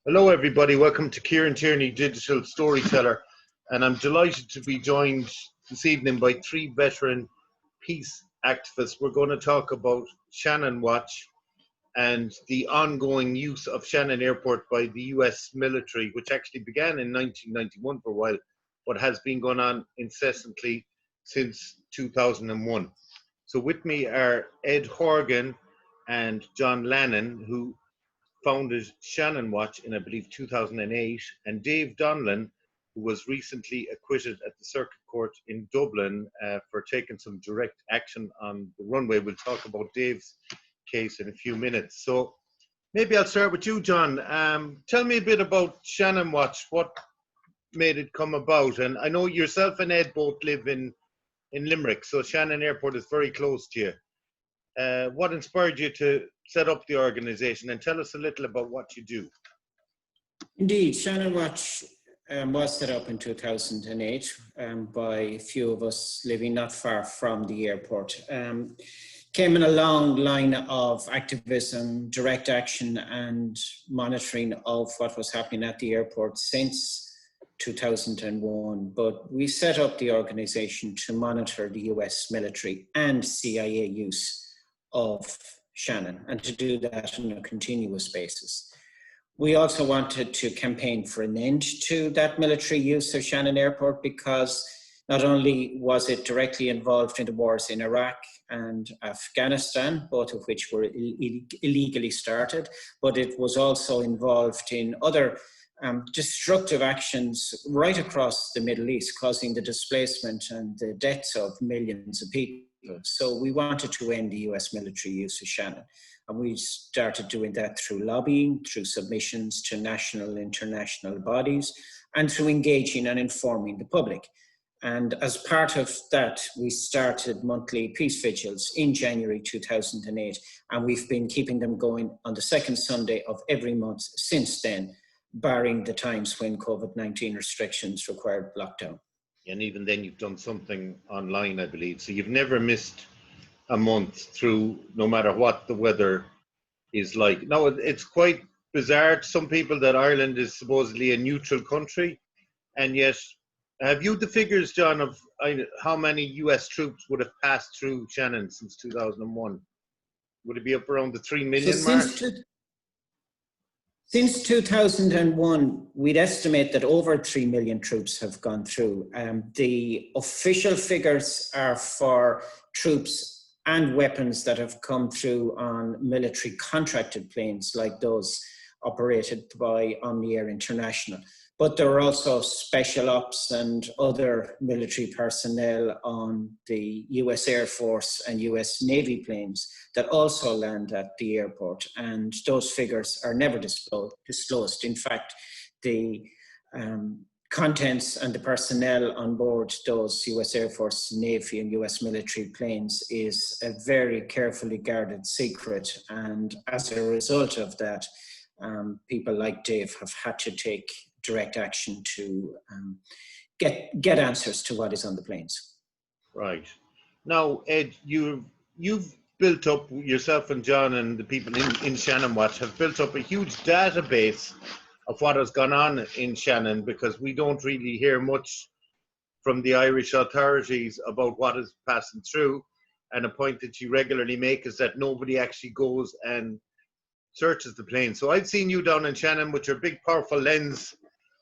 Hello, everybody. Welcome to Kieran Tierney, Digital Storyteller. And I'm delighted to be joined this evening by three veteran peace activists. We're going to talk about Shannonwatch and the ongoing use of Shannon Airport by the US military, which actually began in 1991 for a while, but has been going on incessantly since 2001. So with me are Ed Horgan and John Lannon, who founded Shannonwatch in, I believe, 2008, and Dave Donnellan, who was recently acquitted at the Circuit Court in Dublin for taking some direct action on the runway. We'll talk about Dave's case in a few minutes. So maybe I'll start with you, John. Tell me a bit about Shannonwatch. What made it come about? And I know yourself and Ed both live in Limerick, so Shannon Airport is very close to you. What inspired you to set up the organization, and tell us a little about what you do? Indeed, Shannonwatch was set up in 2008 by a few of us living not far from the airport. Came in a long line of activism, direct action and monitoring of what was happening at the airport since 2001. But we set up the organization to monitor the US military and CIA use of Shannon, and to do that on a continuous basis. We also wanted to campaign for an end to that military use of Shannon Airport, because not only was it directly involved in the wars in Iraq and Afghanistan, both of which were illegally started, but it was also involved in other destructive actions right across the Middle East, causing the displacement and the deaths of millions of people. So we wanted to end the US military use of Shannon. And we started doing that through lobbying, through submissions to national, international bodies, and through engaging and informing the public. And as part of that, we started monthly peace vigils in January 2008. And we've been keeping them going on the second Sunday of every month since then, barring the times when COVID-19 restrictions required lockdown. And even then you've done something online, I believe. So you've never missed a month through, no matter what the weather is like. Now, it's quite bizarre to some people that Ireland is supposedly a neutral country. And yet, have you the figures, John, of how many US troops would have passed through Shannon since 2001? Would it be up around the 3 million mark? Since 2001, we'd estimate that over 3 million troops have gone through. The official figures are for troops and weapons that have come through on military contracted planes like those operated by Omni Air International. But there are also special ops and other military personnel on the US Air Force and US Navy planes that also land at the airport. And those figures are never disclosed. In fact, the contents and the personnel on board those US Air Force, Navy and US military planes is a very carefully guarded secret. And as a result of that, people like Dave have had to take direct action to get answers to what is on the planes. Right. Now, Ed, you've built up, yourself and John and the people in Shannonwatch have built up a huge database of what has gone on in Shannon, because we don't really hear much from the Irish authorities about what is passing through. And a point that you regularly make is that nobody actually goes and searches the plane. So I've seen you down in Shannon with your big powerful lens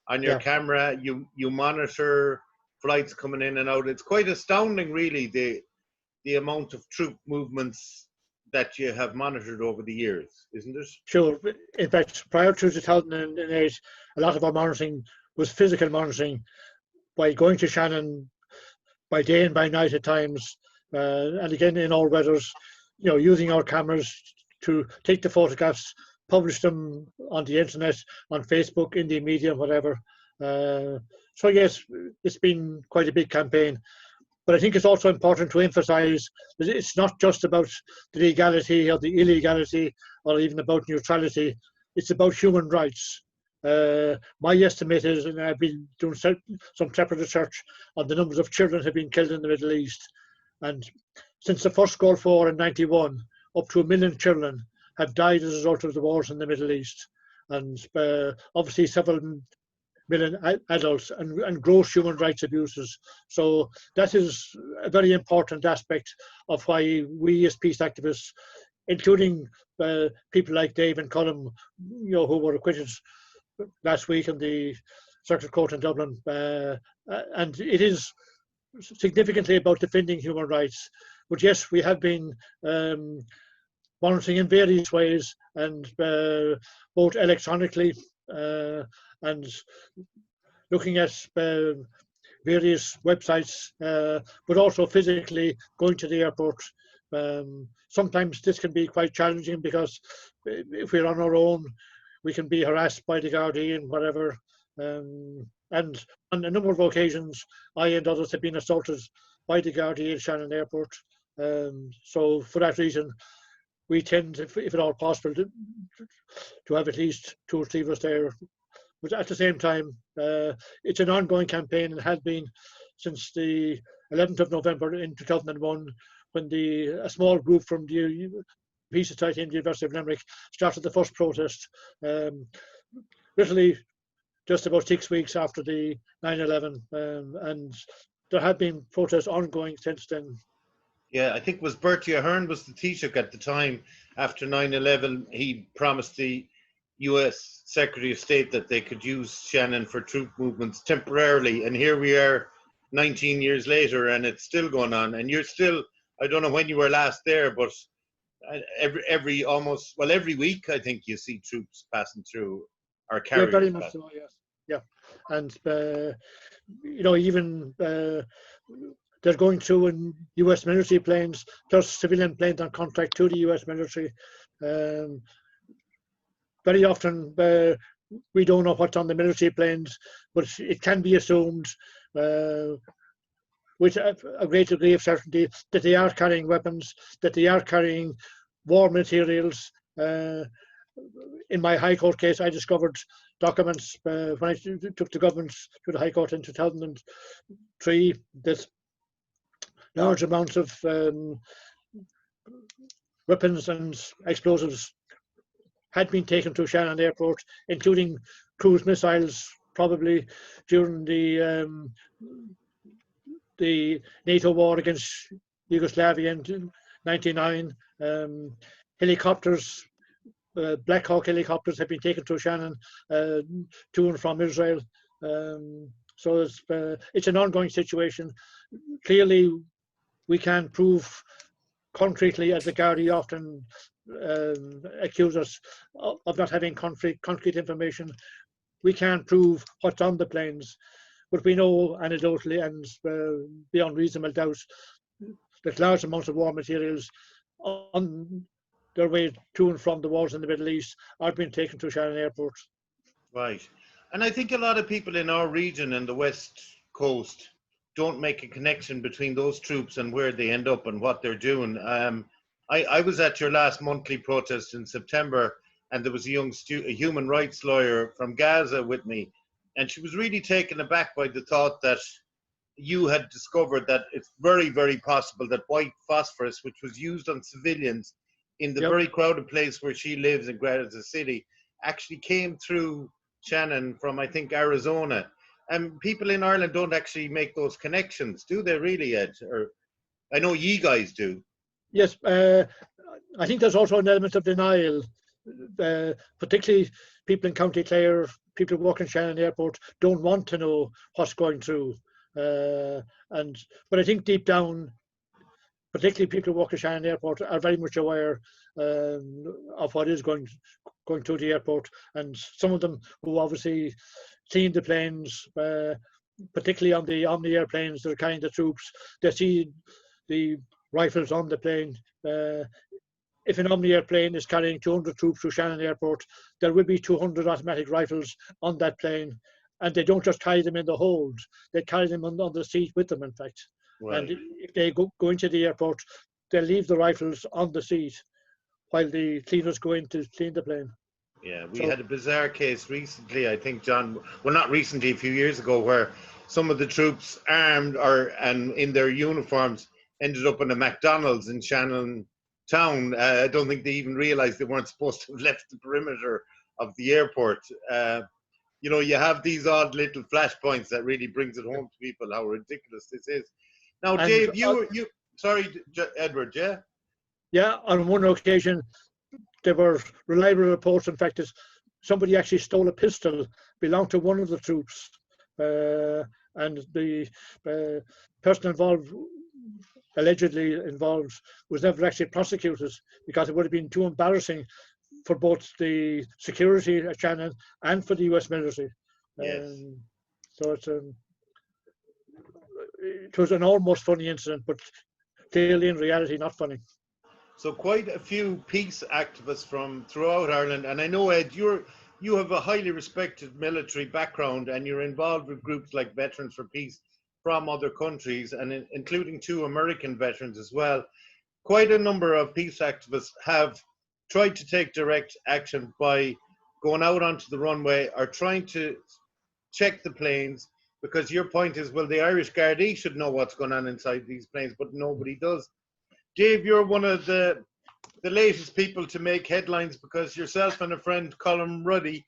on your camera. You monitor flights coming in and out. It's quite astounding, really, the amount of troop movements that you have monitored over the years, isn't it? Sure. In fact, prior to 2008, a lot of our monitoring was physical monitoring by going to Shannon by day and by night at times, and again in all weathers, using our cameras to take the photographs, publish them on the internet, on Facebook, in the media, whatever. So yes, it's been quite a big campaign. But I think it's also important to emphasize that it's not just about the legality or the illegality or even about neutrality. It's about human rights. My estimate is, and I've been doing some separate research on the numbers of children who have been killed in the Middle East. And since the first Gulf War in '91, up to 1 million children have died as a result of the wars in the Middle East. and obviously several million adults, and gross human rights abuses. So that is a very important aspect of why we as peace activists, including people like Dave and Colm, who were acquitted last week in the Circuit Court in Dublin, and it is significantly about defending human rights. But yes, we have been monitoring in various ways, and both electronically and looking at various websites, but also physically going to the airport. Sometimes this can be quite challenging because if we're on our own, we can be harassed by the Gardaí and whatever. And on a number of occasions, I and others have been assaulted by the Gardaí at Shannon Airport. So for that reason, we tend, if at all possible, to have at least 2 or 3 of us there. But at the same time, it's an ongoing campaign and has been since the 11th of November in 2001, when a small group from the Peace Society in the University of Limerick started the first protest, literally just about 6 weeks after the 9/11, and there have been protests ongoing since then. Yeah, I think it was Bertie Ahern was the Taoiseach at the time. After 9/11, he promised the US Secretary of State that they could use Shannon for troop movements temporarily. And here we are 19 years later, and it's still going on. And you're still, I don't know when you were last there, but every week, I think you see troops passing through, or carriers. Yeah, very much so, yes. Yeah. And, even they're going through in US military planes, plus civilian planes on contract to the US military. Very often, we don't know what's on the military planes, but it can be assumed with a great degree of certainty that they are carrying weapons, that they are carrying war materials. In my High Court case, I discovered documents when I took the government to the High Court in 2003 that large amounts of weapons and explosives had been taken to Shannon Airport, including cruise missiles, probably during the NATO war against Yugoslavia in 1999. Helicopters, Black Hawk helicopters, have been taken to Shannon to and from Israel. So it's an ongoing situation. Clearly, we can't prove concretely, as the Gardaí often accuse us of not having concrete information. We can't prove what's on the planes, but we know anecdotally and beyond reasonable doubt that large amounts of war materials on their way to and from the wars in the Middle East are being taken to Shannon Airport. Right. And I think a lot of people in our region and the West Coast don't make a connection between those troops and where they end up and what they're doing. I was at your last monthly protest in September, and there was a human rights lawyer from Gaza with me, and she was really taken aback by the thought that you had discovered that it's very, very possible that white phosphorus, which was used on civilians in the very crowded place where she lives in Gaza City, actually came through Shannon from, I think, Arizona. And people in Ireland don't actually make those connections, do they really, Ed? Or I know you guys do. Yes, I think there's also an element of denial, particularly people in County Clare, people who work in Shannon Airport don't want to know what's going through. But I think deep down, particularly people who work at Shannon Airport are very much aware of what is going through the airport, and some of them who obviously seen the planes, particularly on the Omni airplanes that are carrying the troops, they see the rifles on the plane. If an Omni airplane is carrying 200 troops to Shannon Airport, there will be 200 automatic rifles on that plane, and they don't just carry them in the hold, they carry them on the seat with them, in fact. Right. And if they go into the airport, they leave the rifles on the seat while the cleaners go in to clean the plane. Yeah, we had a bizarre case recently, I think, John, well, not recently, a few years ago, where some of the troops armed and in their uniforms ended up in a McDonald's in Shannon town. I don't think they even realized they weren't supposed to have left the perimeter of the airport. You know, you have these odd little flashpoints that really brings it home to people how ridiculous this is. Now, And Dave, sorry, Edward, yeah? yeah, on one occasion, there were reliable reports, in fact, that somebody actually stole a pistol, belonged to one of the troops, and the person involved, allegedly involved, was never actually prosecuted because it would have been too embarrassing for both the security at Shannon and for the US military. Yes. So it was an almost funny incident, but clearly in reality not funny. So quite a few peace activists from throughout Ireland, and I know, Ed, you have a highly respected military background, and you're involved with groups like Veterans for Peace from other countries, and including 2 American veterans as well. Quite a number of peace activists have tried to take direct action by going out onto the runway or trying to check the planes, because your point is, well, the Irish Gardaí should know what's going on inside these planes, but nobody does. Dave, you're one of the latest people to make headlines, because yourself and a friend, Colin Ruddy,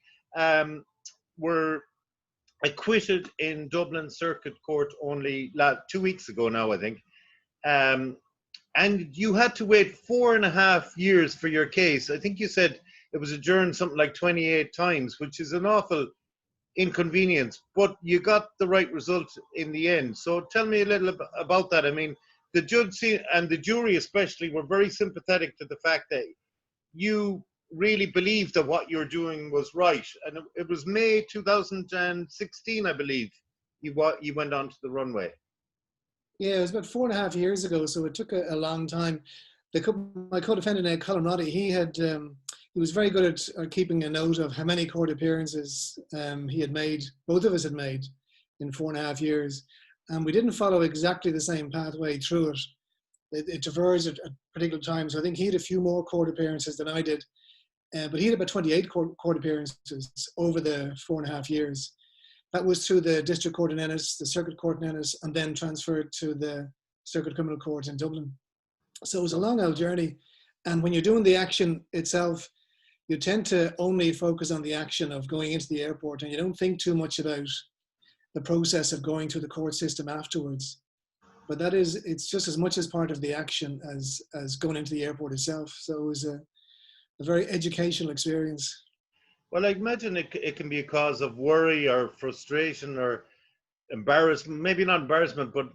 were acquitted in Dublin Circuit Court only 2 weeks ago now, I think. And you had to wait 4.5 years for your case. I think you said it was adjourned something like 28 times, which is an awful inconvenience, but you got the right result in the end. So tell me a little about that. I mean, the judge and the jury especially were very sympathetic to the fact that you really believed that what you're doing was right. And it was May 2016, I believe, you went onto the runway. Yeah, it was about 4.5 years ago, so it took a long time. My co-defendant, Colin Roddy, he was very good at keeping a note of how many court appearances he had made, both of us had made, in 4.5 years. And we didn't follow exactly the same pathway through it. It diverged at particular times. So I think he had a few more court appearances than I did, but he had about 28 court appearances over the 4.5 years. That was through the District Court in Ennis, the Circuit Court in Ennis, and then transferred to the Circuit Criminal Court in Dublin. So it was a long old journey. And when you're doing the action itself, you tend to only focus on the action of going into the airport, and you don't think too much about the process of going through the court system afterwards. But it's just as much as part of the action as going into the airport itself. So it was a very educational experience. Well, I imagine it can be a cause of worry or frustration or embarrassment, maybe not embarrassment, but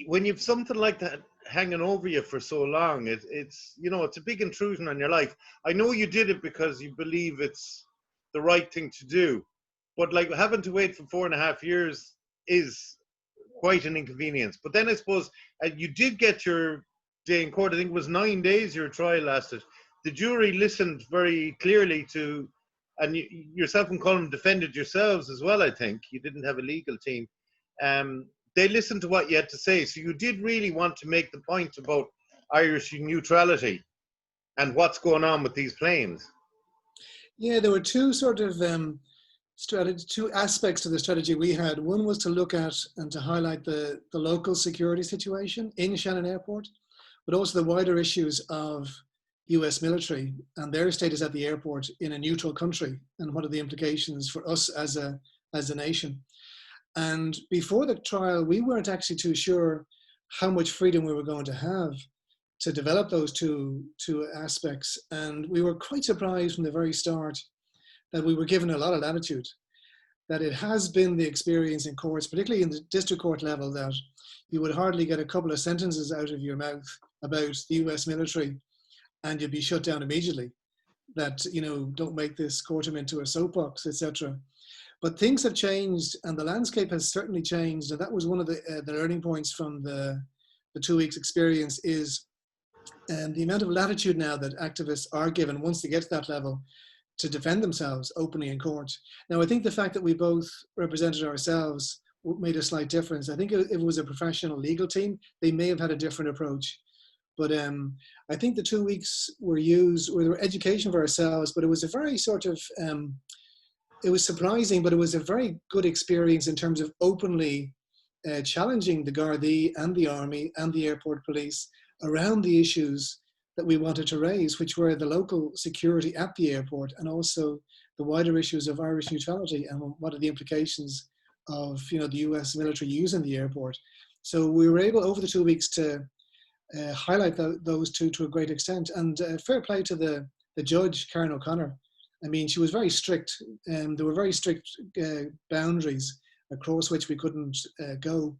when you've something like that hanging over you for so long, it's a big intrusion on your life. I know you did it because you believe it's the right thing to do, but like having to wait for 4.5 years is quite an inconvenience. But then I suppose you did get your day in court. I think it was 9 days your trial lasted. The jury listened very clearly to, and yourself and Colin defended yourselves as well, I think. You didn't have a legal team. They listened to what you had to say. So you did really want to make the point about Irish neutrality and what's going on with these planes. Yeah, there were two sort of two aspects to the strategy we had. One was to look at and to highlight the local security situation in Shannon Airport, but also the wider issues of US military and their status at the airport in a neutral country, and what are the implications for us as a nation. And before the trial, we weren't actually too sure how much freedom we were going to have to develop those two aspects. And we were quite surprised from the very start that we were given a lot of latitude, that it has been the experience in courts, particularly in the district court level, that you would hardly get a couple of sentences out of your mouth about the US military and you'd be shut down immediately, that, don't make this courtroom into a soapbox, etc. But things have changed, and the landscape has certainly changed. And that was one of the learning points from the 2 weeks experience, is the amount of latitude now that activists are given once they get to that level to defend themselves openly in court. Now, I think the fact that we both represented ourselves made a slight difference. I think if it was a professional legal team, they may have had a different approach. But I think the 2 weeks were education for ourselves, but it was a very sort of, it was surprising, but it was a very good experience in terms of openly challenging the Gardaí and the Army and the airport police around the issues that we wanted to raise, which were the local security at the airport and also the wider issues of Irish neutrality and what are the implications of the US military using the airport. So we were able over the 2 weeks to highlight those two to a great extent. And fair play to the judge, Karen O'Connor. I mean, she was very strict, and there were very strict boundaries across which we couldn't go.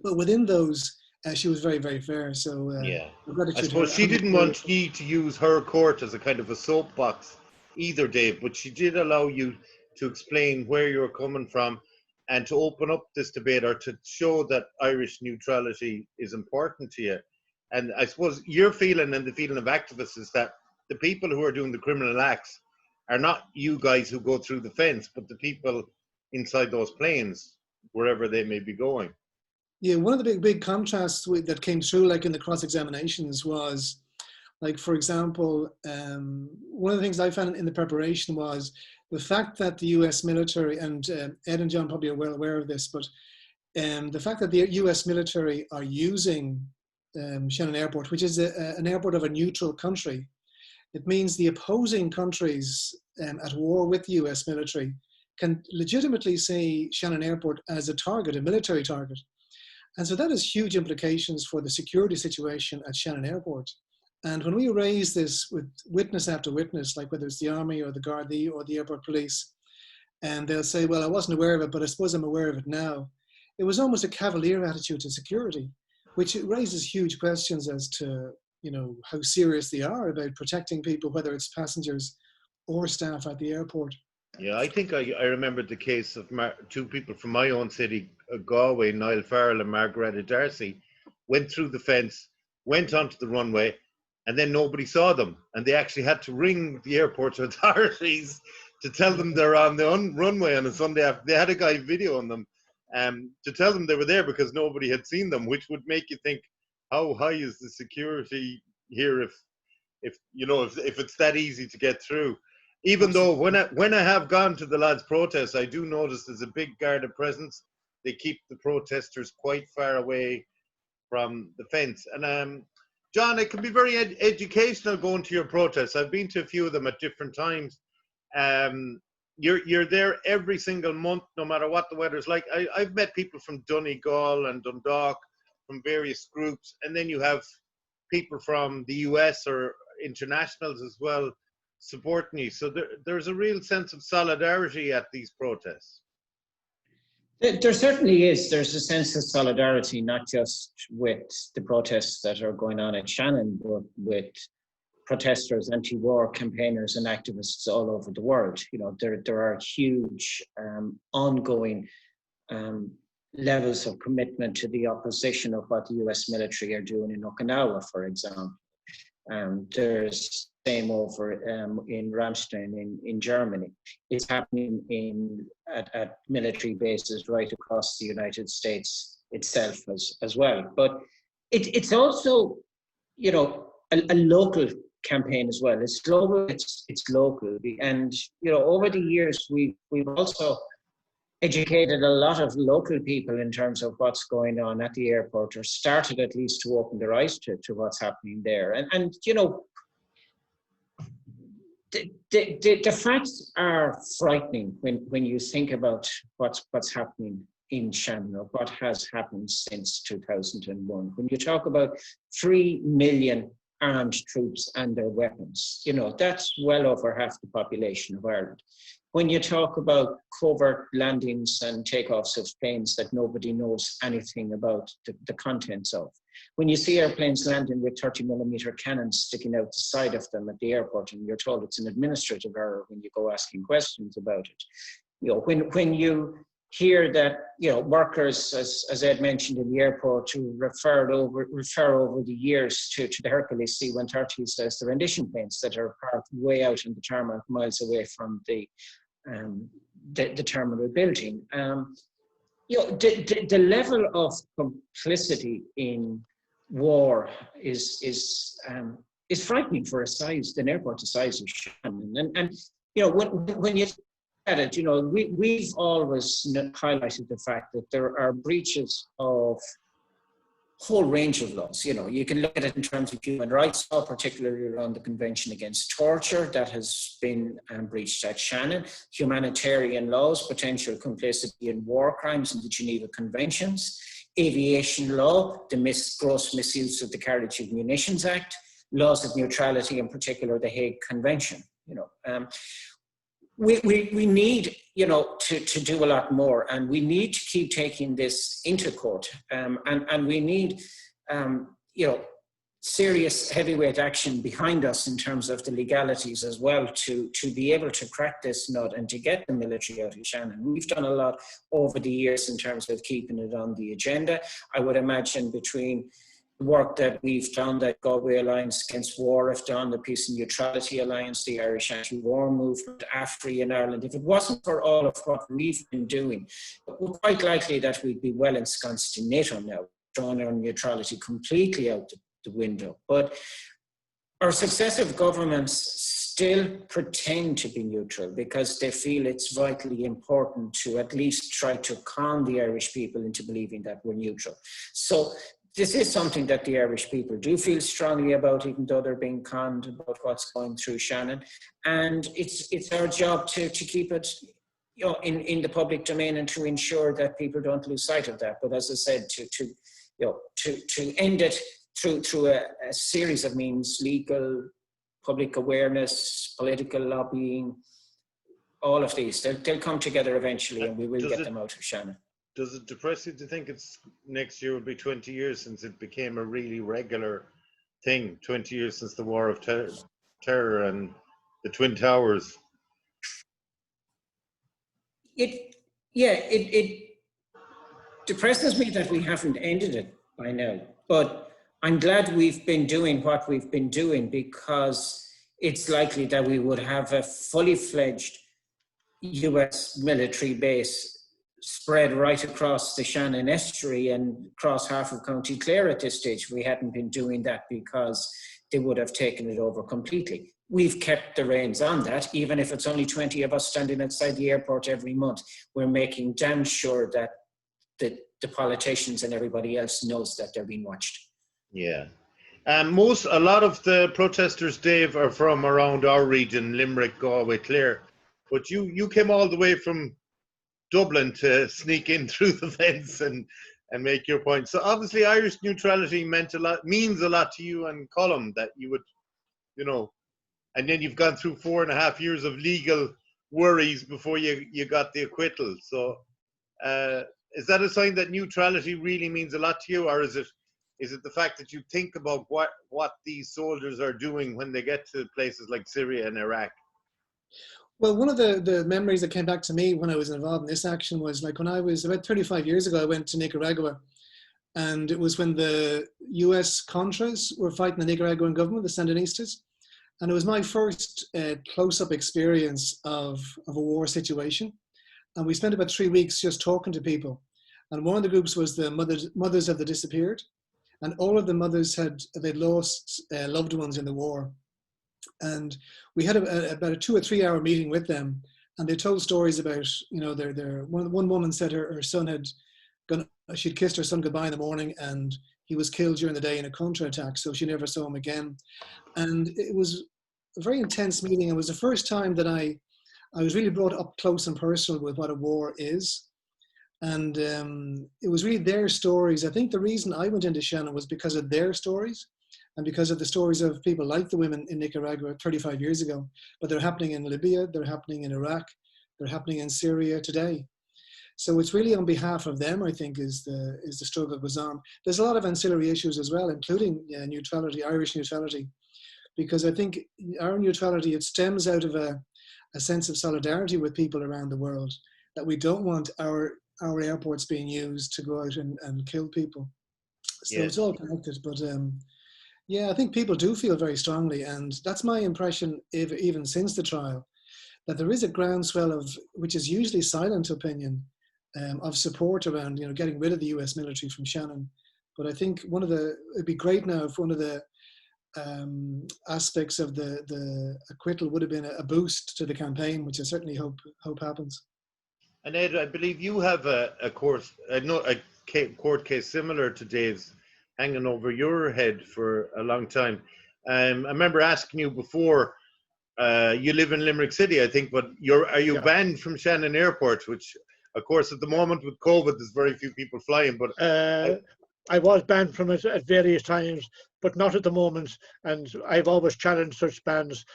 But within those, she was very, very fair. So yeah, I suppose she didn't want you to use her court as a kind of a soapbox either, Dave, but she did allow you to explain where you're coming from and to open up this debate, or to show that Irish neutrality is important to you. And I suppose your feeling and the feeling of activists is that the people who are doing the criminal acts are not you guys who go through the fence, but the people inside those planes, wherever they may be going. Yeah, one of the big contrasts that came through, like in the cross-examinations, was, like, for example, one of the things I found in the preparation was the fact that the US military, and Ed and John probably are well aware of this, but the fact that the US military are using Shannon Airport, which is an airport of a neutral country, it means the opposing countries at war with the US military can legitimately see Shannon Airport as a target, a military target. And so that has huge implications for the security situation at Shannon Airport. And when we raise this with witness after witness, like whether it's the Army or the Gardaí or the airport police, and they'll say, well, I wasn't aware of it, but I suppose I'm aware of it now. It was almost a cavalier attitude to security, which raises huge questions as to, how serious they are about protecting people, whether it's passengers or staff at the airport. Yeah, I think I remembered the case of two people from my own city, Galway, Niall Farrell and Margaretta Darcy, went through the fence, went onto the runway, and then nobody saw them. And they actually had to ring the airport authorities to tell them they're on the runway on a Sunday after. They had a guy videoing them to tell them they were there because nobody had seen them, which would make you think, how high is the security here if it's that easy to get through? Even though when I have gone to the lads' protests, I do notice there's a big guarded presence. They keep the protesters quite far away from the fence. And John, it can be very educational going to your protests. I've been to a few of them at different times. You're there every single month, no matter what the weather's like. I've met people from Donegal and Dundalk from various groups, and then you have people from the US or internationals as well supporting you. So there's a real sense of solidarity at these protests. There certainly is. There's a sense of solidarity, not just with the protests that are going on at Shannon, but with protesters, anti-war campaigners and activists all over the world. There are huge ongoing levels of commitment to the opposition of what the US military are doing in Okinawa, for example. There's same over in Ramstein in Germany. It's happening at military bases right across the United States itself as well. But it's also, a local campaign as well. It's global, it's local. And, over the years, we've also educated a lot of local people in terms of what's going on at the airport, or started at least to open their eyes to what's happening there. And the facts are frightening when you think about what's happening in Shannon, or what has happened since 2001. When you talk about 3 million armed troops and their weapons, that's well over half the population of Ireland. When you talk about covert landings and takeoffs of planes that nobody knows anything about the contents of. When you see airplanes landing with 30mm cannons sticking out the side of them at the airport, and you're told it's an administrative error when you go asking questions about it. When you hear that, workers, as Ed mentioned in the airport, who refer over the years to the Hercules C-130s as the rendition planes that are parked way out in the tarmac, miles away from the terminal building. The level of complicity in war is frightening for an airport the size of Shannon. And when you at it, we've always highlighted the fact that there are breaches of whole range of laws. You know, you can look at it in terms of human rights law, particularly around the Convention Against Torture that has been breached at Shannon, humanitarian laws, potential complicity in war crimes in the Geneva Conventions, aviation law, the gross misuse of the Carriage of Munitions Act, laws of neutrality, in particular the Hague Convention. You know, we need, you know, to do a lot more, and we need to keep taking this into court, and we need, you know, serious heavyweight action behind us in terms of the legalities as well to be able to crack this nut and to get the military out of Shannon. We've done a lot over the years in terms of keeping it on the agenda. I would imagine between the work that we've done, that Galway Alliance Against War have done, the Peace and Neutrality Alliance, the Irish Anti-War Movement, AFRI in Ireland, if it wasn't for all of what we've been doing, we're quite likely that we'd be well ensconced in NATO now, drawing our neutrality completely out the window. But our successive governments still pretend to be neutral because they feel it's vitally important to at least try to con the Irish people into believing that we're neutral. So this is something that the Irish people do feel strongly about, even though they're being conned about what's going through Shannon. And it's our job to keep it, you know, in the public domain and to ensure that people don't lose sight of that. But as I said, to end it through a series of means, legal, public awareness, political lobbying, all of these, they'll come together eventually, and we will get them out of Shannon. Does it depress you to think it's next year will be 20 years since it became a really regular thing? 20 years since the War of Terror and the Twin Towers. It depresses me that we haven't ended it by now, but I'm glad we've been doing what we've been doing, because it's likely that we would have a fully fledged US military base spread right across the Shannon estuary and across half of County Clare at this stage. We hadn't been doing that because they would have taken it over completely. We've kept the reins on that, even if it's only 20 of us standing outside the airport every month. We're making damn sure that the politicians and everybody else knows that they're being watched. Yeah. A lot of the protesters, Dave, are from around our region, Limerick, Galway, Clare. But you came all the way from Dublin to sneak in through the fence and make your point. So obviously Irish neutrality means a lot to you and Colm, that you would, you know, and then you've gone through 4.5 years of legal worries before you got the acquittal. So is that a sign that neutrality really means a lot to you, or is it the fact that you think about what these soldiers are doing when they get to places like Syria and Iraq? Well, one of the memories that came back to me when I was involved in this action was like when I was about 35 years ago, I went to Nicaragua, and it was when the US Contras were fighting the Nicaraguan government, the Sandinistas. And it was my first close-up experience of a war situation. And we spent about 3 weeks just talking to people. And one of the groups was the mothers of the disappeared. And all of the mothers they'd lost loved ones in the war. And we had about a 2 or 3 hour meeting with them, and they told stories about, you know, one woman said her son she'd kissed her son goodbye in the morning, and he was killed during the day in a counterattack, so she never saw him again. And it was a very intense meeting. It was the first time that I was really brought up close and personal with what a war is. And it was really their stories. I think the reason I went into Shannon was because of their stories, and because of the stories of people like the women in Nicaragua 35 years ago. But they're happening in Libya, they're happening in Iraq, they're happening in Syria today. So it's really on behalf of them, I think, is the struggle that goes on. There's a lot of ancillary issues as well, including neutrality, Irish neutrality, because I think our neutrality, it stems out of a sense of solidarity with people around the world, that we don't want our airports being used to go out and kill people. So yeah. It's all connected, but yeah, I think people do feel very strongly, and that's my impression even since the trial, that there is a groundswell of, which is usually silent opinion, of support around, you know, getting rid of the US military from Shannon. But I think it'd be great now if one of the aspects of the acquittal would have been a boost to the campaign, which I certainly hope happens. And Ed, I believe you have a court case similar to Dave's hanging over your head for a long time. I remember asking you before. You live in Limerick City, I think, but are you Yeah. banned from Shannon Airport? Which, of course, at the moment with COVID, there's very few people flying. But I was banned from it at various times, but not at the moment. And I've always challenged such bans.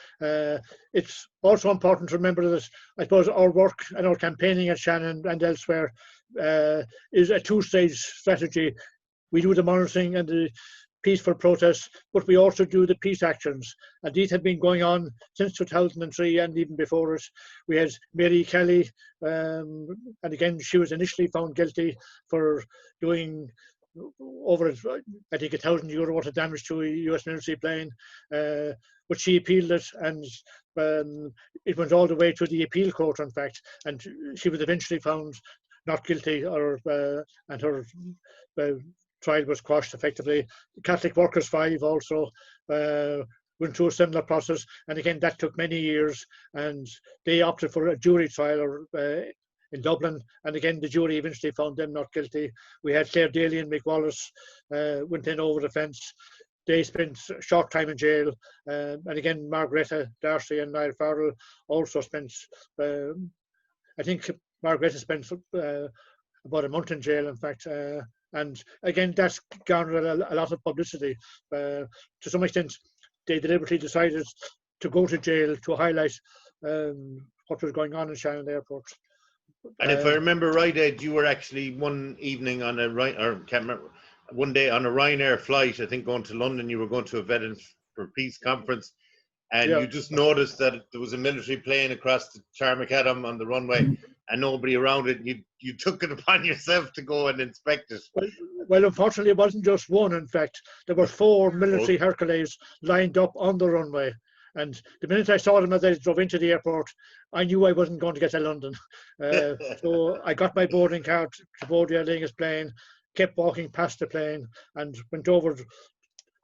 It's also important to remember that I suppose our work and our campaigning at Shannon and elsewhere is a two-stage strategy. We do the monitoring and the peaceful protests, but we also do the peace actions. And these have been going on since 2003 and even before it. We had Mary Kelly, and again, she was initially found guilty for doing over, I think, €1,000 worth of damage to a US military plane, but she appealed it, and it went all the way to the appeal court, in fact, and she was eventually found not guilty, and her trial was quashed effectively. Catholic Workers 5 also went through a similar process, and again that took many years, and they opted for a jury trial in Dublin, and again the jury eventually found them not guilty. We had Claire Daly and Mick Wallace went in over the fence. They spent a short time in jail, and again Margaretta Darcy and Niall Farrell also spent, I think Margaretta spent about a month in jail, in fact, and again that's garnered a lot of publicity. To some extent, they deliberately decided to go to jail to highlight what was going on in Shannon Airport. And if I remember right, Ed, you were actually one evening on one day on a Ryanair flight, I think going to London. You were going to a Veterans for Peace conference, and you just noticed that there was a military plane across the Tarmacadam on the runway, and nobody around it. You took it upon yourself to go and inspect it. Well, unfortunately, it wasn't just one. In fact, there were 4 military Hercules lined up on the runway. And the minute I saw them as I drove into the airport, I knew I wasn't going to get to London. So I got my boarding card to board the Aer Lingus plane, kept walking past the plane, and went over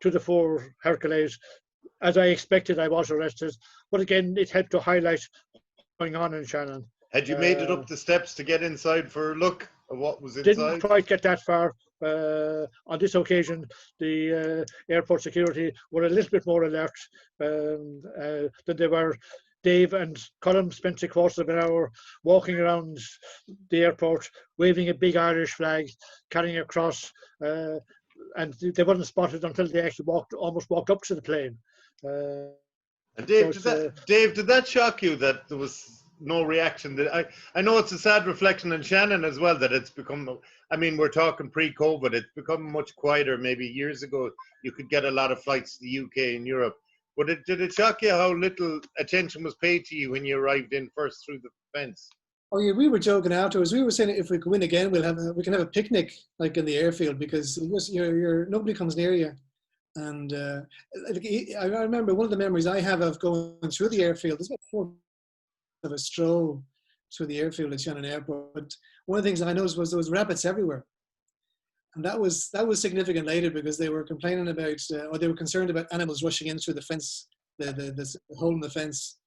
to the 4 Hercules. As I expected, I was arrested. But again, it helped to highlight what's going on in Shannon. Had you made it up the steps to get inside for a look at what was inside? Didn't quite get that far. On this occasion, the airport security were a little bit more alert than they were. Dave and Colm spent 3/4 of an hour walking around the airport, waving a big Irish flag, carrying a cross, and they weren't spotted until they actually almost walked up to the plane. And Dave, did that shock you that there was no reaction? I know it's a sad reflection in Shannon as well that it's become, I mean, we're talking pre-COVID, it's become much quieter. Maybe years ago you could get a lot of flights to the UK and Europe, but did it shock you how little attention was paid to you when you arrived in first through the fence? Oh yeah, we were joking afterwards. We were saying if we can win again, we can have a picnic like in the airfield, because nobody comes near you. And I remember one of the memories I have of going through the airfield. There's about 4 of a stroll through the airfield at Shannon Airport. But one of the things I noticed was there was rabbits everywhere, and that was significant later, because they were complaining about, or they were concerned about animals rushing in through the fence, the hole in the fence.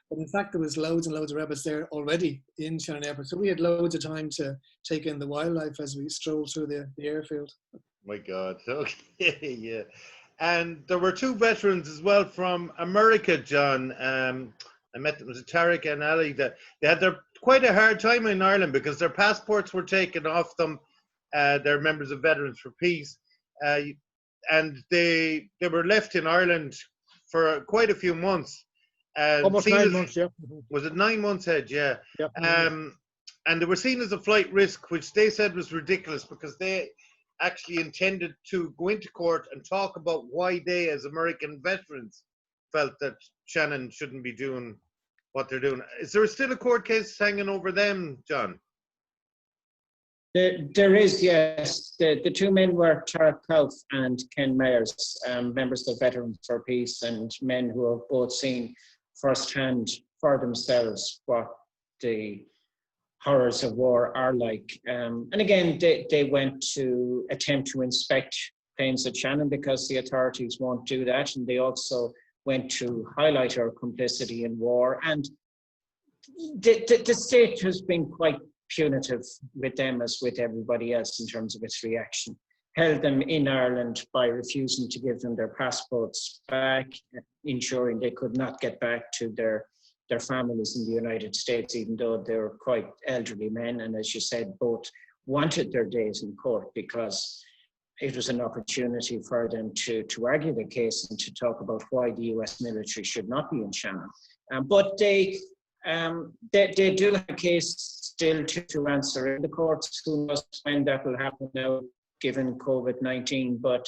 But in fact, there was loads and loads of rabbits there already in Shannon Airport, so we had loads of time to take in the wildlife as we strolled through the airfield. My God, okay, yeah. And there were 2 veterans as well from America, John. I met them, it was Tarek and Ali, that they had quite a hard time in Ireland because their passports were taken off them. They're members of Veterans for Peace, and they were left in Ireland for quite a few months. Almost 9 months, yeah. Was it 9 months, Ed? Yeah. Yep. And they were seen as a flight risk, which they said was ridiculous, because they actually intended to go into court and talk about why they, as American veterans, felt that Shannon shouldn't be doing what they're doing. Is there still a court case hanging over them, John? There is, yes. The 2 men were Tarek Kauf and Ken Myers, members of Veterans for Peace, and men who have both seen firsthand for themselves what the horrors of war are like. And again, they went to attempt to inspect planes at Shannon because the authorities won't do that. And they also went to highlight our complicity in war. And the state has been quite punitive with them as with everybody else in terms of its reaction. held them in Ireland by refusing to give them their passports back, ensuring they could not get back to their families in the United States, even though they were quite elderly men. And as you said, both wanted their days in court because it was an opportunity for them to argue the case and to talk about why the US military should not be in Shannon. But they do have a case still to answer in the courts. Who knows when that will happen now, given COVID-19. But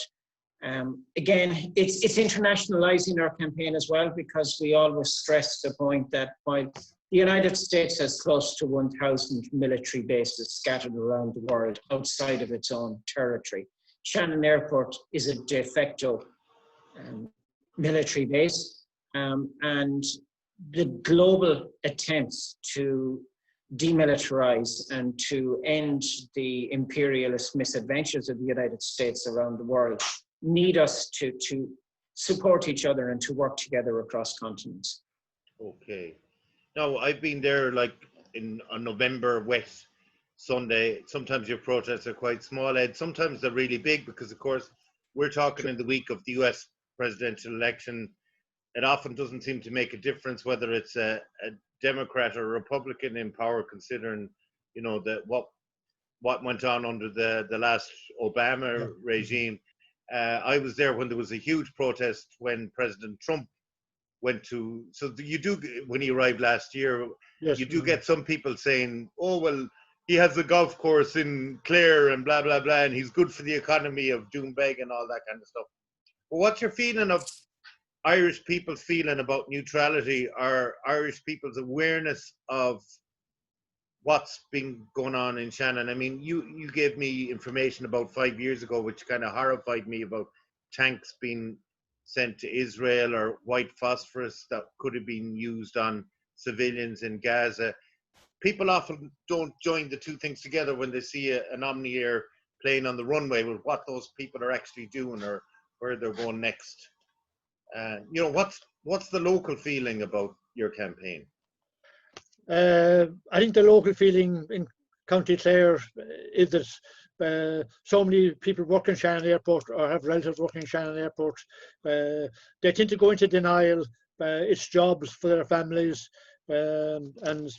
again, it's internationalizing our campaign as well, because we always stress the point that while the United States has close to 1,000 military bases scattered around the world outside of its own territory, Shannon Airport is a de facto military base, and the global attempts to demilitarize and to end the imperialist misadventures of the United States around the world need us to support each other and to work together across continents. Okay. Now, I've been there like on November wet Sunday. Sometimes your protests are quite small, Ed. Sometimes they're really big because, of course, we're talking in the week of the US presidential election. It often doesn't seem to make a difference whether it's a Democrat or Republican in power, considering, you know, what went on under the last Obama regime. I was there when there was a huge protest when President Trump went to. So you do, when he arrived last year, yes, you do get some people saying, "Oh well, he has a golf course in Clare and blah blah blah, and he's good for the economy of Doonbeg and all that kind of stuff." But what's your feeling of Irish people's feeling about neutrality, or Irish people's awareness of what's been going on in Shannon? I mean, you gave me information about 5 years ago, which kind of horrified me, about tanks being sent to Israel or white phosphorus that could have been used on civilians in Gaza. People often don't join the two things together when they see an Omni Air plane on the runway with what those people are actually doing or where they're going next. You know, what's the local feeling about your campaign? I think the local feeling in County Clare is that so many people work in Shannon Airport or have relatives working in Shannon Airport. They tend to go into denial. It's jobs for their families, and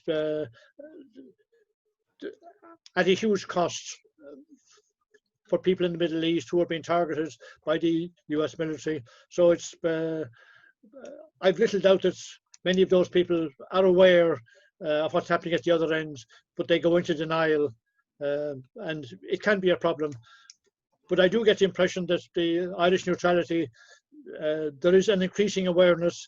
at a huge cost for people in the Middle East who are being targeted by the US military. So it's I've little doubt that many of those people are aware of what's happening at the other end, but they go into denial, and it can be a problem. But I do get the impression that the Irish neutrality, there is an increasing awareness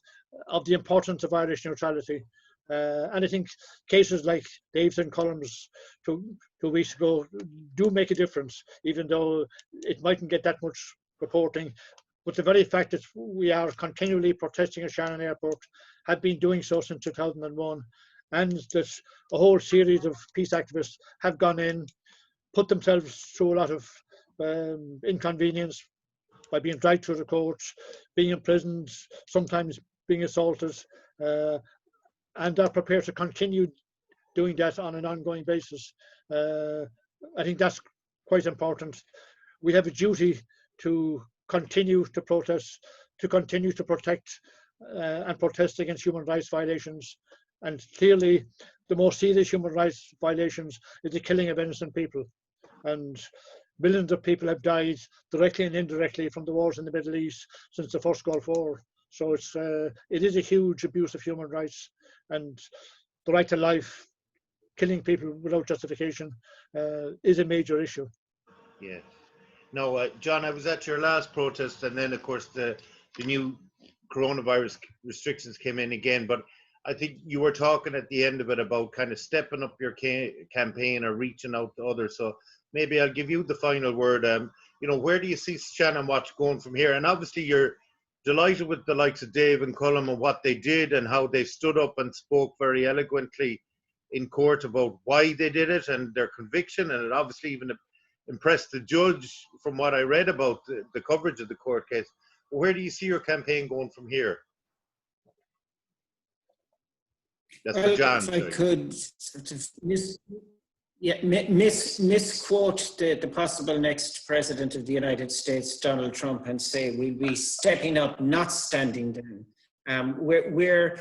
of the importance of Irish neutrality. And I think cases like Dave's and Column's two weeks ago do make a difference, even though it mightn't get that much reporting. But the very fact that we are continually protesting at Shannon Airport, have been doing so since 2001, and that a whole series of peace activists have gone in, put themselves through a lot of inconvenience by being dragged through the courts, being imprisoned, sometimes being assaulted, and are prepared to continue doing that on an ongoing basis. I think that's quite important. We have a duty to continue to protest, to continue to protect and protest against human rights violations. And clearly, the most serious human rights violations is the killing of innocent people. And millions of people have died directly and indirectly from the wars in the Middle East since the first Gulf War. So it is a huge abuse of human rights, and the right to life, killing people without justification, is a major issue. Yeah. No, John, I was at your last protest, and then of course the new coronavirus restrictions came in again. But I think you were talking at the end of it about kind of stepping up your campaign or reaching out to others. So maybe I'll give you the final word. You know, where do you see Shannonwatch going from here? And obviously you're delighted with the likes of Dave and Colm and what they did and how they stood up and spoke very eloquently in court about why they did it and their conviction. And it obviously even impressed the judge from what I read about the coverage of the court case. Where do you see your campaign going from here? That's for John. If I could sort of Yeah, misquote the possible next president of the United States, Donald Trump, and say we'll be stepping up, not standing down. We're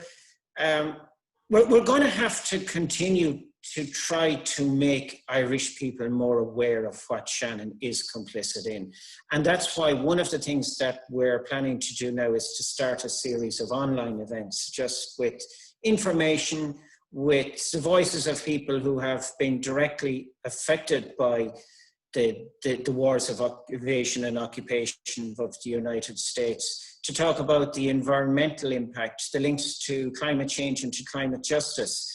going to have to continue to try to make Irish people more aware of what Shannon is complicit in. And that's why one of the things that we're planning to do now is to start a series of online events, just with information, with the voices of people who have been directly affected by the wars of invasion and occupation of the United States, to talk about the environmental impact, the links to climate change and to climate justice.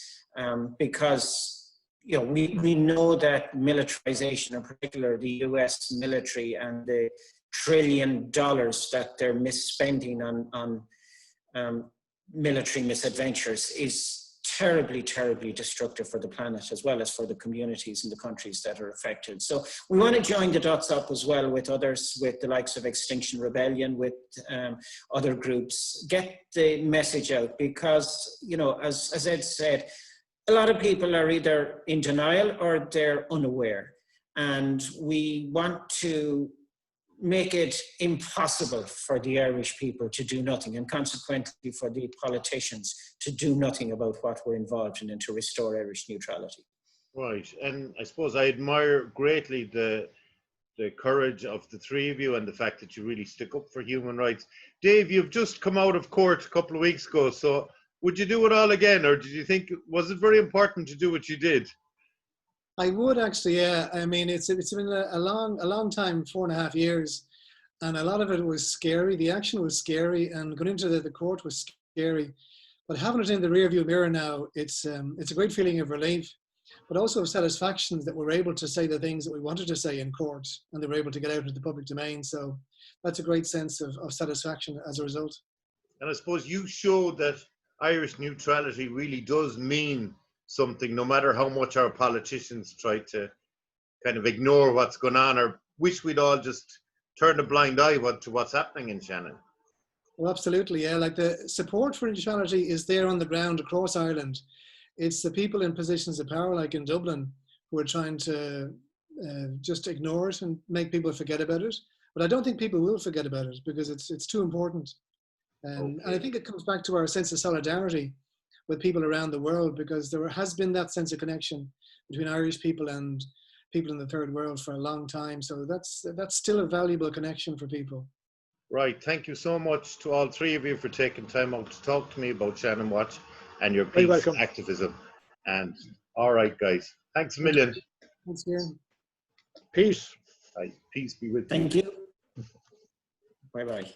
Because we know that militarization, in particular the US military and the $1 trillion that they're misspending on military misadventures is terribly, terribly destructive for the planet as well as for the communities and the countries that are affected. So we want to join the dots up as well with others, with the likes of Extinction Rebellion, with other groups, get the message out because, as Ed said, a lot of people are either in denial or they're unaware. And we want to make it impossible for the Irish people to do nothing, and consequently for the politicians to do nothing about what we're involved in and to restore Irish neutrality. Right, and I suppose I admire greatly the courage of the three of you and the fact that you really stick up for human rights. Dave, you've just come out of court a couple of weeks ago, so would you do it all again, or did you think, was it very important to do what you did? I would actually, yeah. I mean, it's been a long time, 4.5 years, and a lot of it was scary. The action was scary, and going into the court was scary. But having it in the rearview mirror now, it's a great feeling of relief, but also of satisfaction that we're able to say the things that we wanted to say in court, and they were able to get out into the public domain. So that's a great sense of satisfaction as a result. And I suppose you showed that Irish neutrality really does mean something, no matter how much our politicians try to kind of ignore what's going on or wish we'd all just turn a blind eye to what's happening in Shannon. Well, absolutely, yeah. Like the support for neutrality is there on the ground across Ireland. It's the people in positions of power, like in Dublin, who are trying to just ignore it and make people forget about it. But I don't think people will forget about it because it's too important. And I think it comes back to our sense of solidarity with people around the world, because there has been that sense of connection between Irish people and people in the third world for a long time. So that's still a valuable connection for people. Right. Thank you so much to all three of you for taking time out to talk to me about Shannonwatch and your peace activism. And all right, guys. Thanks a million. Thanks, Kieran. Peace. Right. Peace be with you. Thank you. Bye-bye.